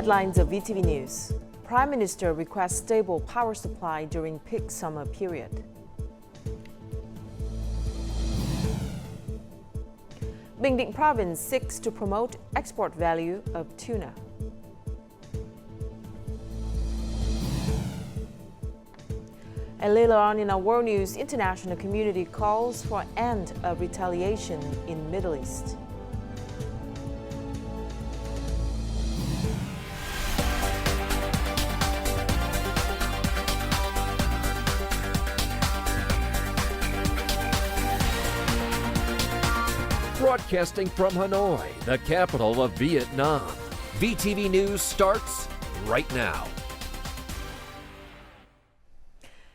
Headlines of VTV News. Prime Minister requests stable power supply during peak summer period. BINH province seeks to promote export value of tuna. And later on in our world news, international community calls for end of retaliation in Middle East. Broadcasting from Hanoi, the capital of Vietnam. VTV News starts right now.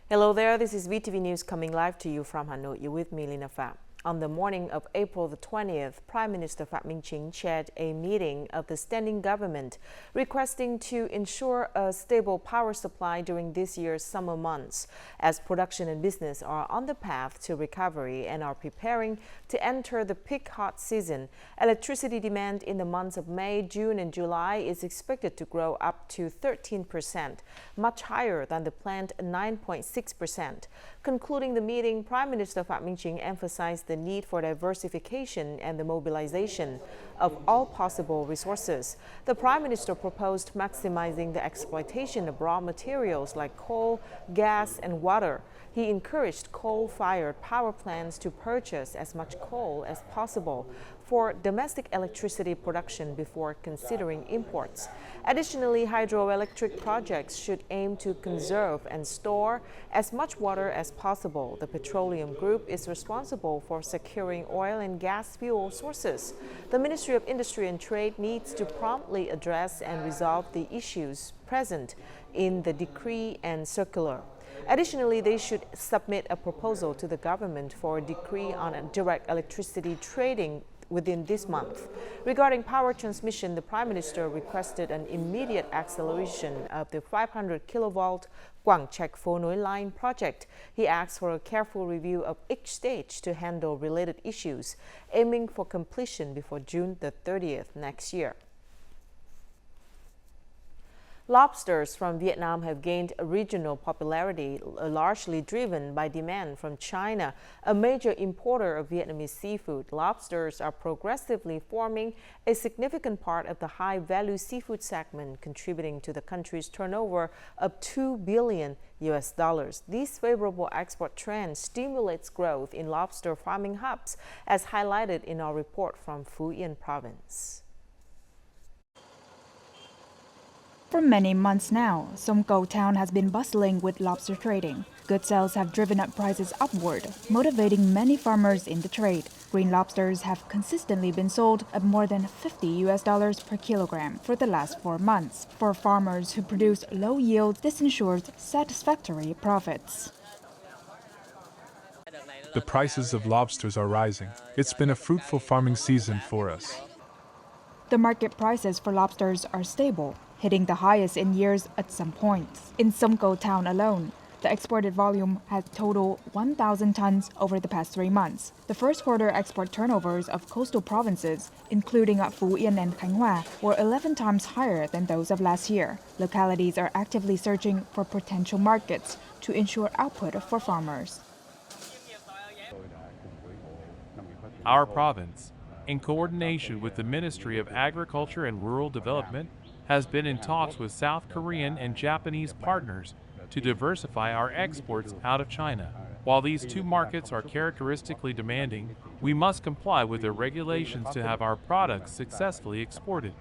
Hello there, this is VTV News coming live to you from Hanoi. You're with me, Lina Pham. On the morning of April the 20th, Prime Minister Phạm Minh Chính chaired a meeting of the standing government requesting to ensure a stable power supply during this year's summer months, as production and business are on the path to recovery and are preparing to enter the peak hot season. Electricity demand in the months of May, June and July is expected to grow up to 13%, much higher than the planned 9.6%. Concluding the meeting, Prime Minister Phạm Minh Chính emphasized the need for diversification and the mobilization of all possible resources. The Prime Minister proposed maximizing the exploitation of raw materials like coal, gas and water. He encouraged coal-fired power plants to purchase as much coal as possible for domestic electricity production before considering imports. Additionally, hydroelectric projects should aim to conserve and store as much water as possible. The petroleum group is responsible for securing oil and gas fuel sources. The Ministry of Industry and Trade needs to promptly address and resolve the issues present in the decree and circular. Additionally, they should submit a proposal to the government for a decree on direct electricity trading within this month. Regarding power transmission, the Prime Minister requested an immediate acceleration of the 500 kilovolt Quảng Trạch Phố Nối line project. He asked for a careful review of each stage to handle related issues, aiming for completion before June the 30th next year. Lobsters from Vietnam have gained regional popularity, largely driven by demand from China, a major importer of Vietnamese seafood. Lobsters are progressively forming a significant part of the high-value seafood segment, contributing to the country's turnover of $2 billion. This favorable export trend stimulates growth in lobster farming hubs, as highlighted in our report from Phie province. For many months now, Sông Cầu town has been bustling with lobster trading. Good sales have driven up prices upward, motivating many farmers in the trade. Green lobsters have consistently been sold at more than $50 per kilogram for the last 4 months. For farmers who produce low yields, this ensures satisfactory profits. The prices of lobsters are rising. It's been a fruitful farming season for us. The market prices for lobsters are stable, hitting the highest in years at some points. In Sông Cầu town alone, the exported volume has totaled 1,000 tons over the past 3 months. The first quarter export turnovers of coastal provinces, including Phú Yên and Khánh Hòa, were 11 times higher than those of last year. Localities are actively searching for potential markets to ensure output for farmers. Our province, in coordination with the Ministry of Agriculture and Rural Development, has been in talks with South Korean and Japanese partners to diversify our exports out of China. While these two markets are characteristically demanding, we must comply with the regulations to have our products successfully exported.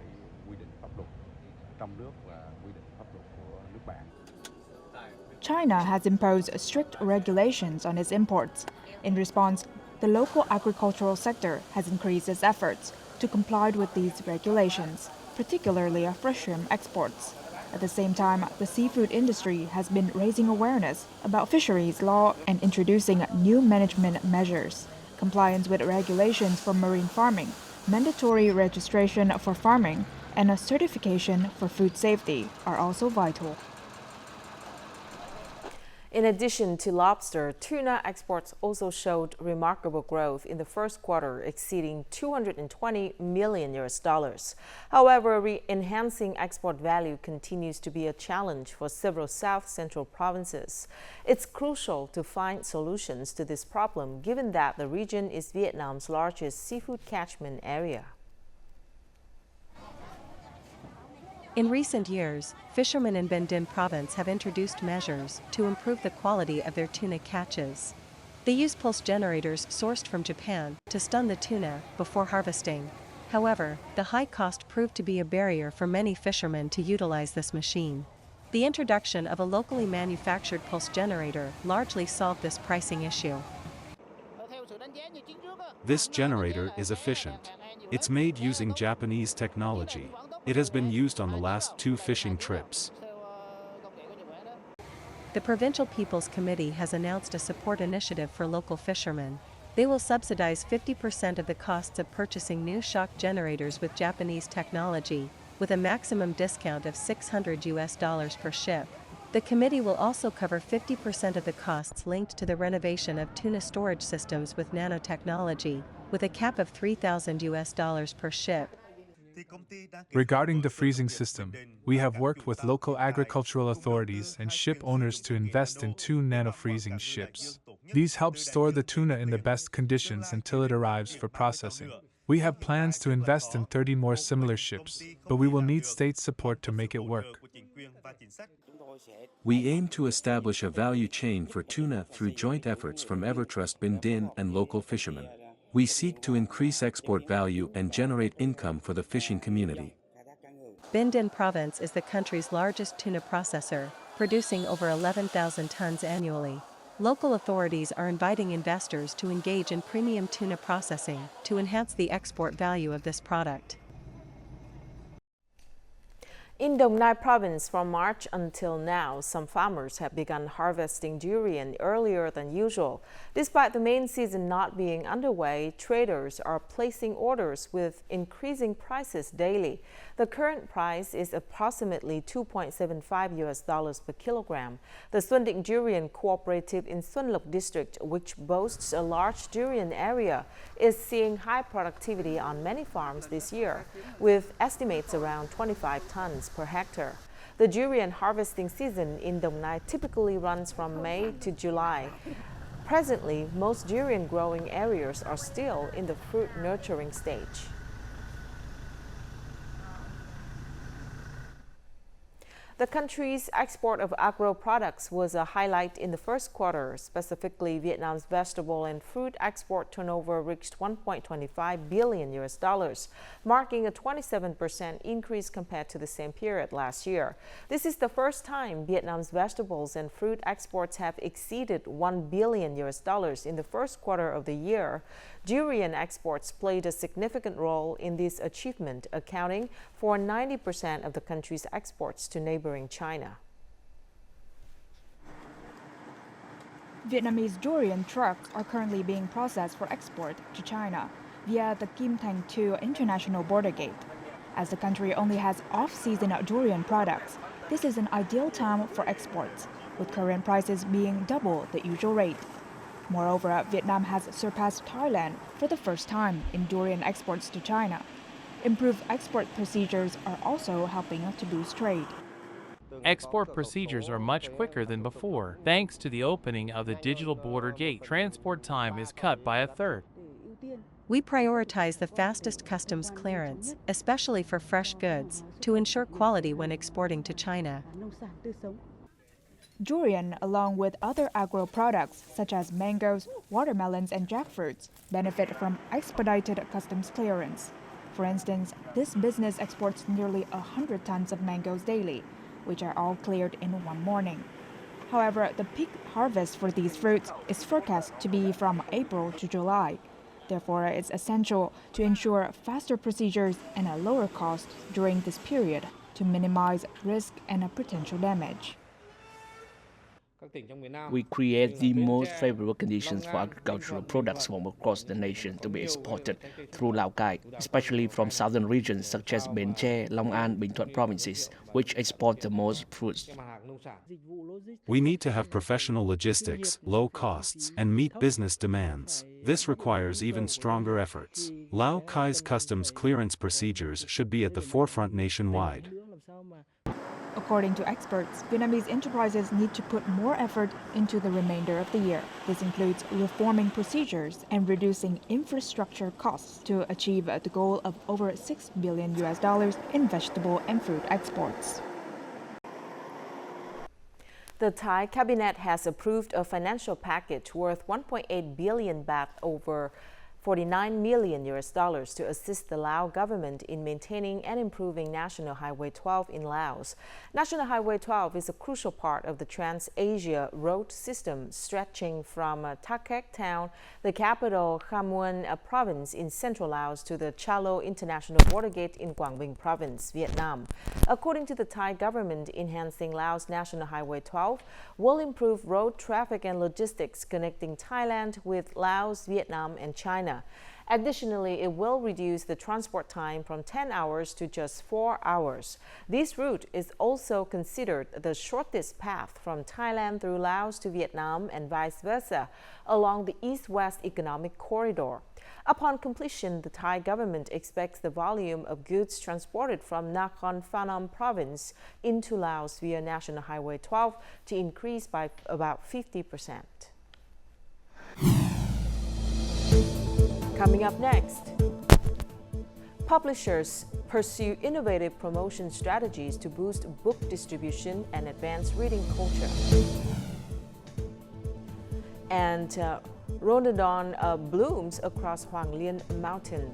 China has imposed strict regulations on its imports. In response, the local agricultural sector has increased its efforts to comply with these regulations, particularly for shrimp exports. At the same time, the seafood industry has been raising awareness about fisheries law and introducing new management measures. Compliance with regulations for marine farming, mandatory registration for farming, and a certification for food safety are also vital. In addition to lobster, tuna exports also showed remarkable growth in the first quarter, exceeding $220 million. However, enhancing export value continues to be a challenge for several South Central provinces. It's crucial to find solutions to this problem, given that the region is Vietnam's largest seafood catchment area. In recent years, fishermen in Binh Dinh province have introduced measures to improve the quality of their tuna catches. They use pulse generators sourced from Japan to stun the tuna before harvesting. However, the high cost proved to be a barrier for many fishermen to utilize this machine. The introduction of a locally manufactured pulse generator largely solved this pricing issue. This generator is efficient. It's made using Japanese technology. It has been used on the last 2 fishing trips. The Provincial People's Committee has announced a support initiative for local fishermen. They will subsidize 50% of the costs of purchasing new shock generators with Japanese technology, with a maximum discount of $600 per ship. The committee will also cover 50% of the costs linked to the renovation of tuna storage systems with nanotechnology, with a cap of $3,000 per ship. Regarding the freezing system, we have worked with local agricultural authorities and ship owners to invest in 2 nano-freezing ships. These help store the tuna in the best conditions until it arrives for processing. We have plans to invest in 30 more similar ships, but we will need state support to make it work. We aim to establish a value chain for tuna through joint efforts from Evertrust Binh Dinh and local fishermen. We seek to increase export value and generate income for the fishing community. Binh Dinh province is the country's largest tuna processor, producing over 11,000 tons annually. Local authorities are inviting investors to engage in premium tuna processing to enhance the export value of this product. In Dong Nai province, from March until now, some farmers have begun harvesting durian earlier than usual. Despite the main season not being underway, traders are placing orders with increasing prices daily. The current price is approximately $2.75 per kilogram. The Xuân Định Durian Cooperative in Xuân Lộc district, which boasts a large durian area, is seeing high productivity on many farms this year, with estimates around 25 tons per hectare. The durian harvesting season in Dong Nai typically runs from May to July. Presently, most durian growing areas are still in the fruit nurturing stage. The country's export of agro products was a highlight in the first quarter. Specifically, Vietnam's vegetable and fruit export turnover reached $1.25 billion, marking a 27% increase compared to the same period last year. This is the first time Vietnam's vegetables and fruit exports have exceeded $1 billion in the first quarter of the year. Durian exports played a significant role in this achievement, accounting for 90% of the country's exports to neighboring China. Vietnamese durian trucks are currently being processed for export to China via the Kim Thành 2 International Border Gate. As the country only has off-season durian products, this is an ideal time for exports, with current prices being double the usual rate. Moreover, Vietnam has surpassed Thailand for the first time in durian exports to China. Improved export procedures are also helping to boost trade. Export procedures are much quicker than before. Thanks to the opening of the digital border gate, transport time is cut by a third. We prioritize the fastest customs clearance, especially for fresh goods, to ensure quality when exporting to China. Durian, along with other agro products such as mangoes, watermelons, and jackfruits, benefit from expedited customs clearance. For instance, this business exports nearly 100 tons of mangoes daily, which are all cleared in one morning. However, the peak harvest for these fruits is forecast to be from April to July. Therefore, it's essential to ensure faster procedures and a lower cost during this period to minimize risk and potential damage. We create the most favorable conditions for agricultural products from across the nation to be exported through Lào Cai, especially from southern regions such as Bến Tre, Long An, Bình Thuận provinces, which export the most fruits. We need to have professional logistics, low costs, and meet business demands. This requires even stronger efforts. Lào Cai's customs clearance procedures should be at the forefront nationwide. According to experts, Vietnamese enterprises need to put more effort into the remainder of the year. This includes reforming procedures and reducing infrastructure costs to achieve the goal of over $6 billion in vegetable and fruit exports. The Thai cabinet has approved a financial package worth 1.8 billion baht, over $49 million to assist the Lao government in maintaining and improving National Highway 12 in Laos. National Highway 12 is a crucial part of the Trans-Asia road system stretching from Thakek town, the capital Kham Mueang province in central Laos, to the Cha Lo International Border Gate in Quang Binh province, Vietnam. According to the Thai government, enhancing Laos National Highway 12 will improve road traffic and logistics connecting Thailand with Laos, Vietnam, and China. Additionally, it will reduce the transport time from 10 hours to just 4 hours. This route is also considered the shortest path from Thailand through Laos to Vietnam and vice versa along the East-West Economic Corridor. Upon completion, the Thai government expects the volume of goods transported from Nakhon Phanom province into Laos via National Highway 12 to increase by about 50%. Coming up next, publishers pursue innovative promotion strategies to boost book distribution and advance reading culture. And Roddendron blooms across Hoang Lien Mountain.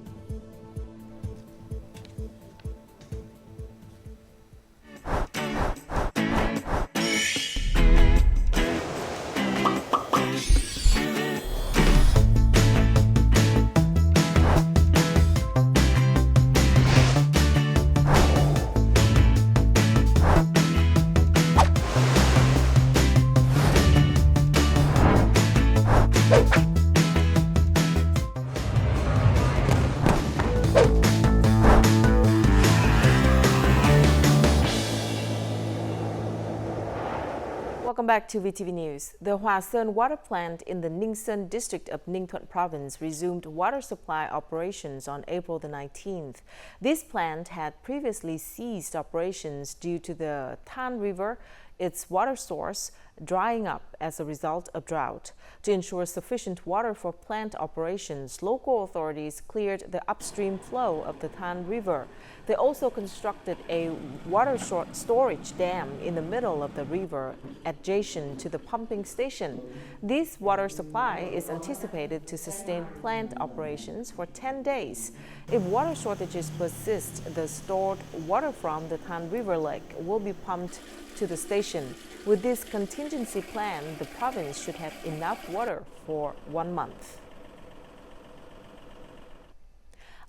Welcome back to VTV News. The Hoa Sơn Water Plant in the Ninh Sơn district of Ninh Thuận province resumed water supply operations on April the 19th. This plant had previously ceased operations due to the Than River, its water source, drying up as a result of drought. To ensure sufficient water for plant operations, local authorities cleared the upstream flow of the Than River. They also constructed a water storage dam in the middle of the river adjacent to the pumping station. This water supply is anticipated to sustain plant operations for 10 days. If water shortages persist, the stored water from the Than River Lake will be pumped to the station. With this contingency plan, the province should have enough water for 1 month.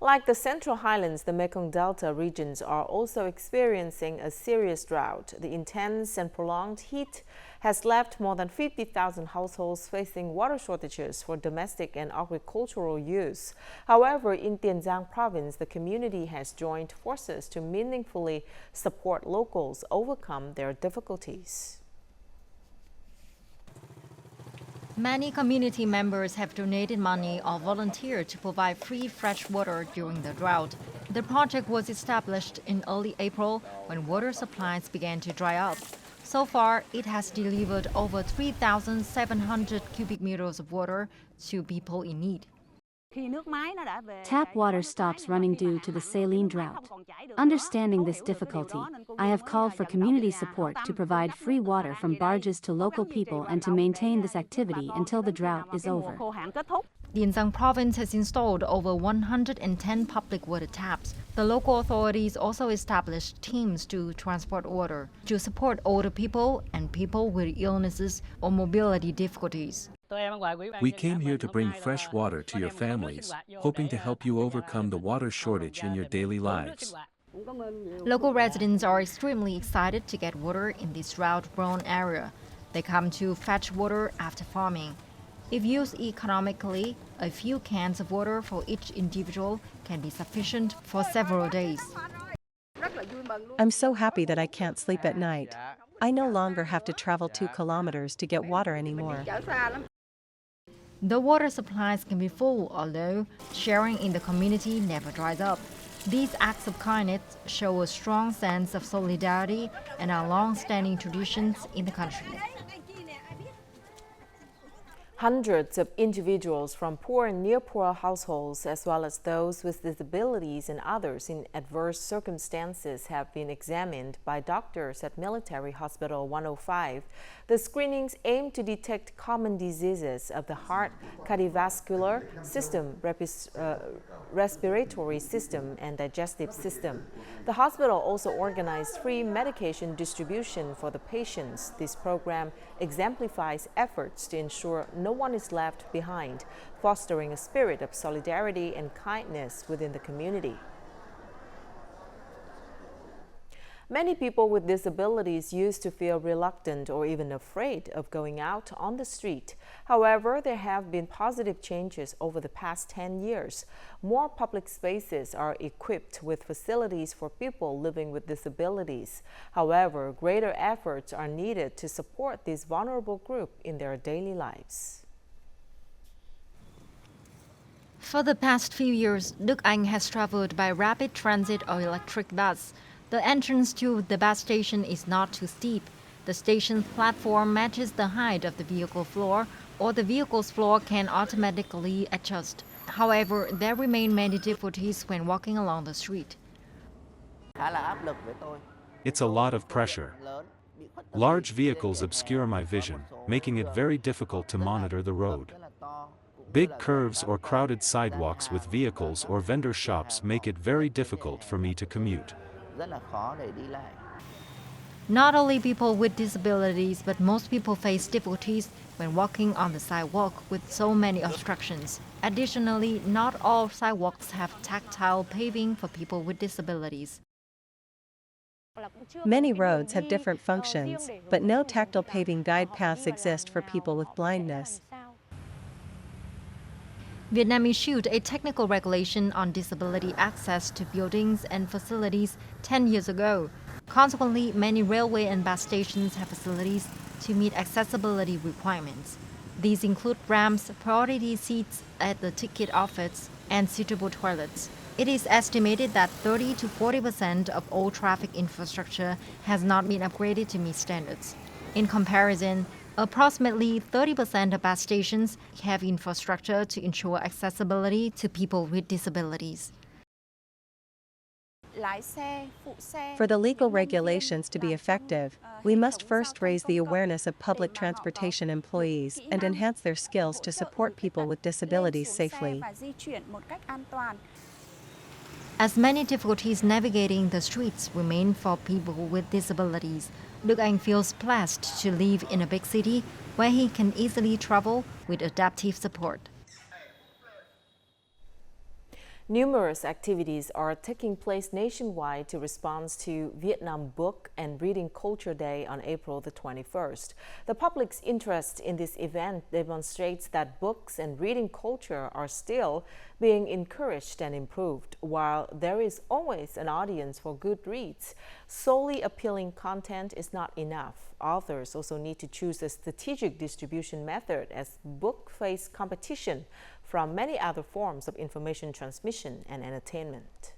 Like the Central Highlands, the Mekong Delta regions are also experiencing a serious drought. The intense and prolonged heat has left more than 50,000 households facing water shortages for domestic and agricultural use. However, in Tiền Giang province, the community has joined forces to meaningfully support locals overcome their difficulties. Many community members have donated money or volunteered to provide free fresh water during the drought. The project was established in early April when water supplies began to dry up. So far, it has delivered over 3,700 cubic meters of water to people in need. Tap water stops running due to the saline drought. Understanding this difficulty, I have called for community support to provide free water from barges to local people and to maintain this activity until the drought is over. Tiền Giang province has installed over 110 public water taps. The local authorities also established teams to transport water to support older people and people with illnesses or mobility difficulties. We came here to bring fresh water to your families, hoping to help you overcome the water shortage in your daily lives. Local residents are extremely excited to get water in this drought-prone area. They come to fetch water after farming. If used economically, a few cans of water for each individual can be sufficient for several days. I'm so happy that I can't sleep at night. I no longer have to travel 2 kilometers to get water anymore. The water supplies can be full or low, sharing in the community never dries up. These acts of kindness show a strong sense of solidarity and are long-standing traditions in the country. Hundreds of individuals from poor and near-poor households, as well as those with disabilities and others in adverse circumstances, have been examined by doctors at Military Hospital 105. The screenings aim to detect common diseases of the heart, cardiovascular system, respiratory system, and digestive system. The hospital also organized free medication distribution for the patients. This program exemplifies efforts to ensure no one is left behind, fostering a spirit of solidarity and kindness within the community. Many people with disabilities used to feel reluctant or even afraid of going out on the street. However, there have been positive changes over the past 10 years. More public spaces are equipped with facilities for people living with disabilities. However, greater efforts are needed to support this vulnerable group in their daily lives. For the past few years, Đức Anh has traveled by rapid transit or electric bus. The entrance to the bus station is not too steep. The station's platform matches the height of the vehicle floor, or the vehicle's floor can automatically adjust. However, there remain many difficulties when walking along the street. It's a lot of pressure. Large vehicles obscure my vision, making it very difficult to monitor the road. Big curves or crowded sidewalks with vehicles or vendor shops make it very difficult for me to commute. Not only people with disabilities, but most people face difficulties when walking on the sidewalk with so many obstructions. Additionally, not all sidewalks have tactile paving for people with disabilities. Many roads have different functions, but no tactile paving guide paths exist for people with blindness. Vietnam issued a technical regulation on disability access to buildings and facilities 10 years ago. Consequently, many railway and bus stations have facilities to meet accessibility requirements. These include ramps, priority seats at the ticket office, and suitable toilets. It is estimated that 30 to 40% of all traffic infrastructure has not been upgraded to meet standards. In comparison, approximately 30% of bus stations have infrastructure to ensure accessibility to people with disabilities. For the legal regulations to be effective, we must first raise the awareness of public transportation employees and enhance their skills to support people with disabilities safely. As many difficulties navigating the streets remain for people with disabilities, Đức Anh feels blessed to live in a big city where he can easily travel with adaptive support. Numerous activities are taking place nationwide to respond to Vietnam Book and Reading Culture Day on April the 21st. The public's interest in this event demonstrates that books and reading culture are still being encouraged and improved. While there is always an audience for good reads, solely appealing content is not enough. Authors also need to choose a strategic distribution method as books face competition from many other forms of information transmission and entertainment.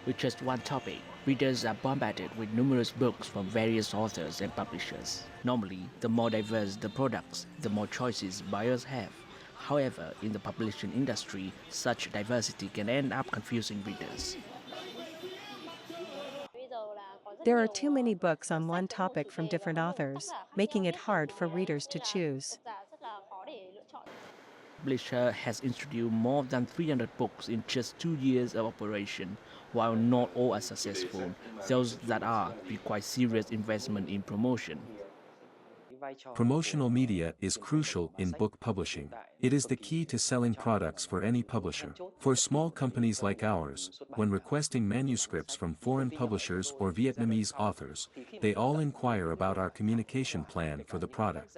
With just one topic, readers are bombarded with numerous books from various authors and publishers. Normally, the more diverse the products, the more choices buyers have. However, in the publishing industry, such diversity can end up confusing readers. There are too many books on one topic from different authors, making it hard for readers to choose. The publisher has introduced more than 300 books in just 2 years of operation. While not all are successful, those that are require serious investment in promotion. Promotional media is crucial in book publishing. It is the key to selling products for any publisher. For small companies like ours, when requesting manuscripts from foreign publishers or Vietnamese authors, they all inquire about our communication plan for the product.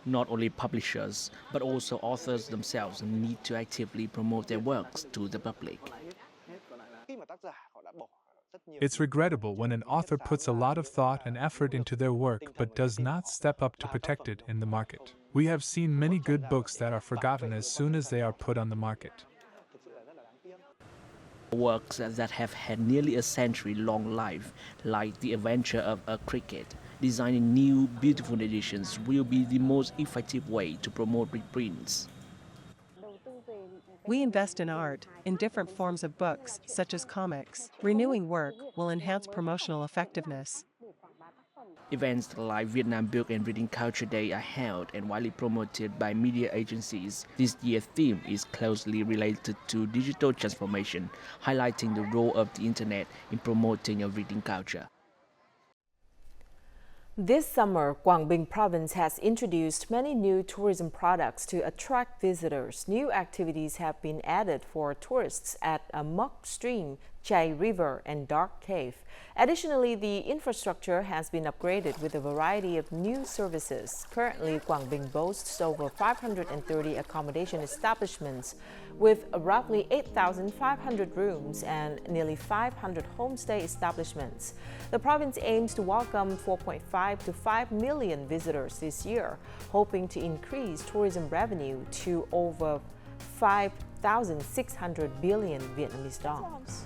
Not only publishers, but also authors themselves need to actively promote their works to the public. It's regrettable when an author puts a lot of thought and effort into their work but does not step up to protect it in the market. We have seen many good books that are forgotten as soon as they are put on the market. Works that have had nearly a century-long life, like The Adventure of a Cricket, designing new, beautiful editions will be the most effective way to promote reprints. We invest in art, in different forms of books, such as comics. Renewing work will enhance promotional effectiveness. Events like Vietnam Book and Reading Culture Day are held and widely promoted by media agencies. This year's theme is closely related to digital transformation, highlighting the role of the internet in promoting a reading culture. This summer, Quảng Bình province has introduced many new tourism products to attract visitors. New activities have been added for tourists at a Mok Stream, Chai River, and Dark Cave. Additionally, the infrastructure has been upgraded with a variety of new services. Currently, Quảng Bình boasts over 530 accommodation establishments with roughly 8,500 rooms and nearly 500 homestay establishments. The province aims to welcome 4.5 to 5 million visitors this year, hoping to increase tourism revenue to over 5,600 billion Vietnamese dollars.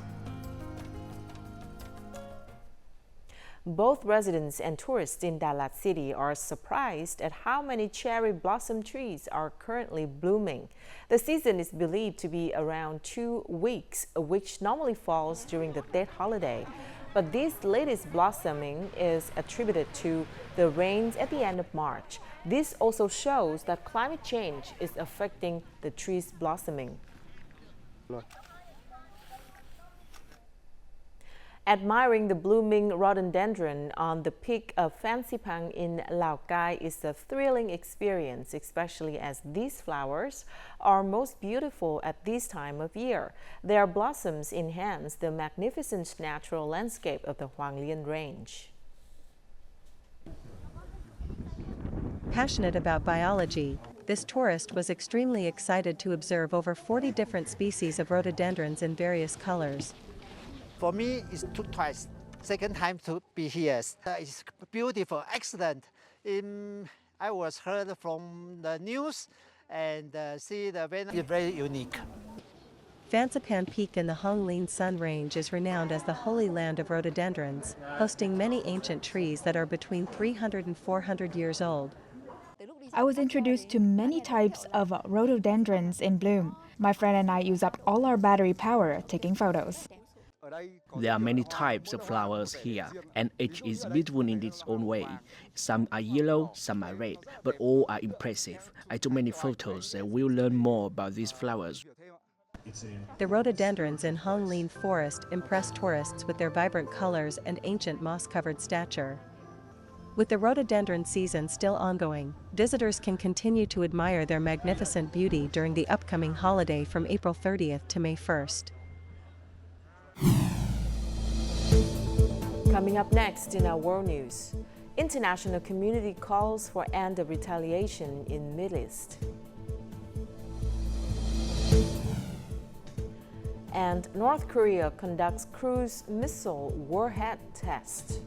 Both residents and tourists in Đà Lạt City are surprised at how many cherry blossom trees are currently blooming. The season is believed to be around 2 weeks, which normally falls during the Tết holiday. But this latest blossoming is attributed to the rains at the end of March. This also shows that climate change is affecting the trees blossoming. Admiring the blooming rhododendron on the peak of Phan in Lào Cai is a thrilling experience, especially as these flowers are most beautiful at this time of year. Their blossoms enhance the magnificent natural landscape of the Hoàng Liên Range. Passionate about biology, this tourist was extremely excited to observe over 40 different species of rhododendrons in various colors. For me, it's twice. Second time to be here. It's beautiful, excellent. I was heard from the news and see the very unique. Phan Xipang Peak in the Hong Lin Sun Range is renowned as the holy land of rhododendrons, hosting many ancient trees that are between 300 and 400 years old. I was introduced to many types of rhododendrons in bloom. My friend and I use up all our battery power taking photos. There are many types of flowers here, and each is beautiful in its own way. Some are yellow, some are red, but all are impressive. I took many photos and will learn more about these flowers. The rhododendrons in Hong Lin Forest impress tourists with their vibrant colors and ancient moss-covered stature. With the rhododendron season still ongoing, visitors can continue to admire their magnificent beauty during the upcoming holiday from April 30th to May 1st. Coming up next in our world news, international community calls for end of retaliation in MIDEAST. And North Korea conducts cruise missile warhead test.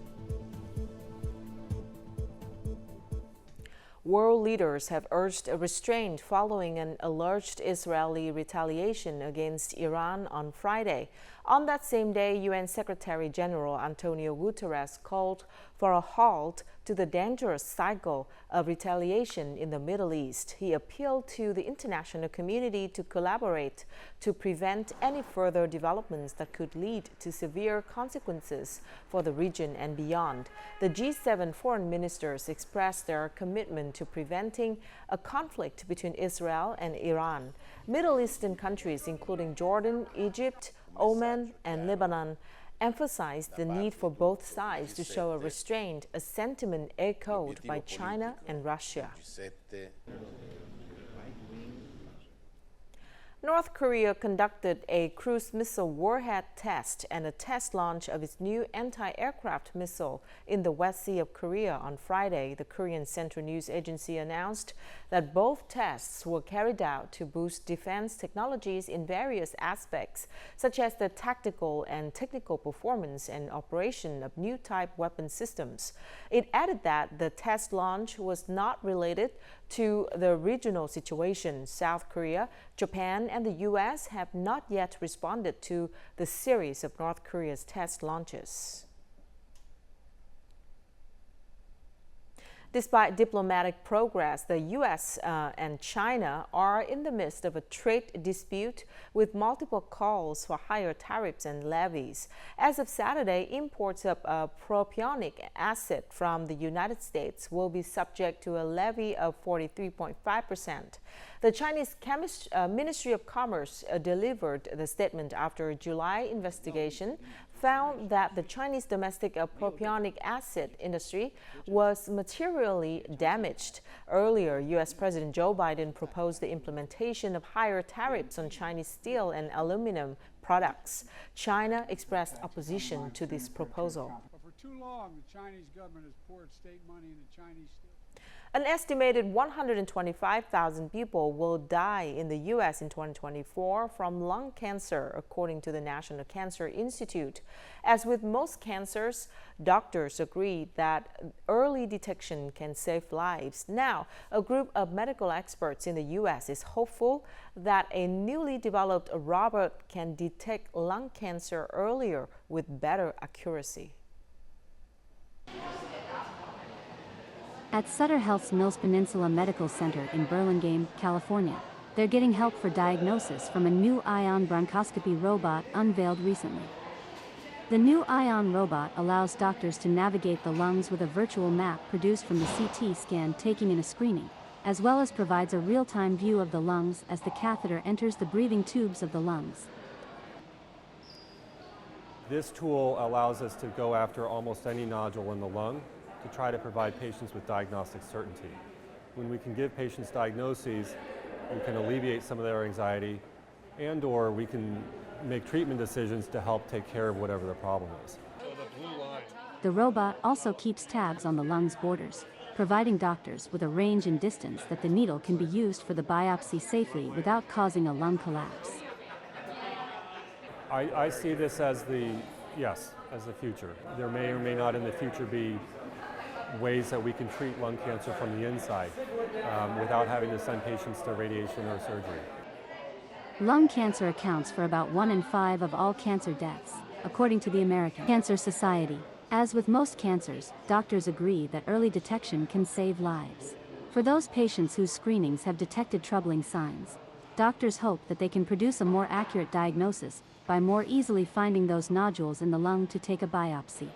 World leaders have urged a restraint following an alleged Israeli retaliation against Iran on Friday. On that same day, UN Secretary General Antonio Guterres called for a halt to the dangerous cycle of retaliation in the Middle East. He appealed to the international community to collaborate to prevent any further developments that could lead to severe consequences for the region and beyond. The G7 foreign ministers expressed their commitment to preventing a conflict between Israel and Iran. Middle Eastern countries, including Jordan, Egypt, Oman, and Lebanon, emphasized the need for both sides to show a restraint, a sentiment echoed by China and Russia. North Korea conducted a cruise missile warhead test and a test launch of its new anti-aircraft missile in the West Sea of Korea on Friday. The Korean Central News Agency announced that both tests were carried out to boost defense technologies in various aspects, such as the tactical and technical performance and operation of new type weapon systems. It added that the test launch was not related to the regional situation. South Korea, Japan, and the U.S. have not yet responded to the series of North Korea's test launches. Despite diplomatic progress, the U.S. and China are in the midst of a trade dispute with multiple calls for higher tariffs and levies. As of Saturday, imports of propionic acid from the United States will be subject to a levy of 43.5%. The Chinese Ministry of Commerce delivered the statement after a July investigation found that the Chinese domestic propionic acid industry was materially damaged. Earlier, U.S. President Joe Biden proposed the implementation of higher tariffs on Chinese steel and aluminum products. China expressed opposition to this proposal. For too long, the Chinese government has poured state money into Chinese steel. An estimated 125,000 people will die in the U.S. in 2024 from lung cancer, according to the National Cancer Institute. As with most cancers, doctors agree that early detection can save lives. Now, a group of medical experts in the U.S. is hopeful that a newly developed robot can detect lung cancer earlier with better accuracy. At Sutter Health's Mills Peninsula Medical Center in Burlingame, California, they're getting help for diagnosis from a new ion bronchoscopy robot unveiled recently. The new ion robot allows doctors to navigate the lungs with a virtual map produced from the CT scan taken in a screening, as well as provides a real-time view of the lungs as the catheter enters the breathing tubes of the lungs. This tool allows us to go after almost any nodule in the lung to try to provide patients with diagnostic certainty. When we can give patients diagnoses, we can alleviate some of their anxiety, and/or we can make treatment decisions to help take care of whatever the problem is. The robot also keeps tabs on the lung's borders, providing doctors with a range and distance that the needle can be used for the biopsy safely without causing a lung collapse. I see this as the future. There may or may not in the future be ways that we can treat lung cancer from the inside without having to send patients to radiation or surgery. Lung cancer accounts for about 1 in 5 of all cancer deaths, according to the American Cancer Society. As with most cancers, doctors agree that early detection can save lives. For those patients whose screenings have detected troubling signs, doctors hope that they can produce a more accurate diagnosis by more easily finding those nodules in the lung to take a biopsy.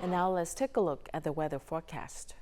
And now let's take a look at the weather forecast.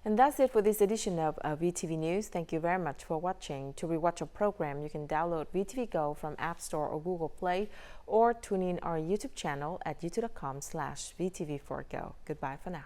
And that's it for this edition of VTV News. Thank you very much for watching. To rewatch our program, you can download VTVgo from App Store or Google Play, or tune in our YouTube channel at youtube.com/VTV4Go. Goodbye for now.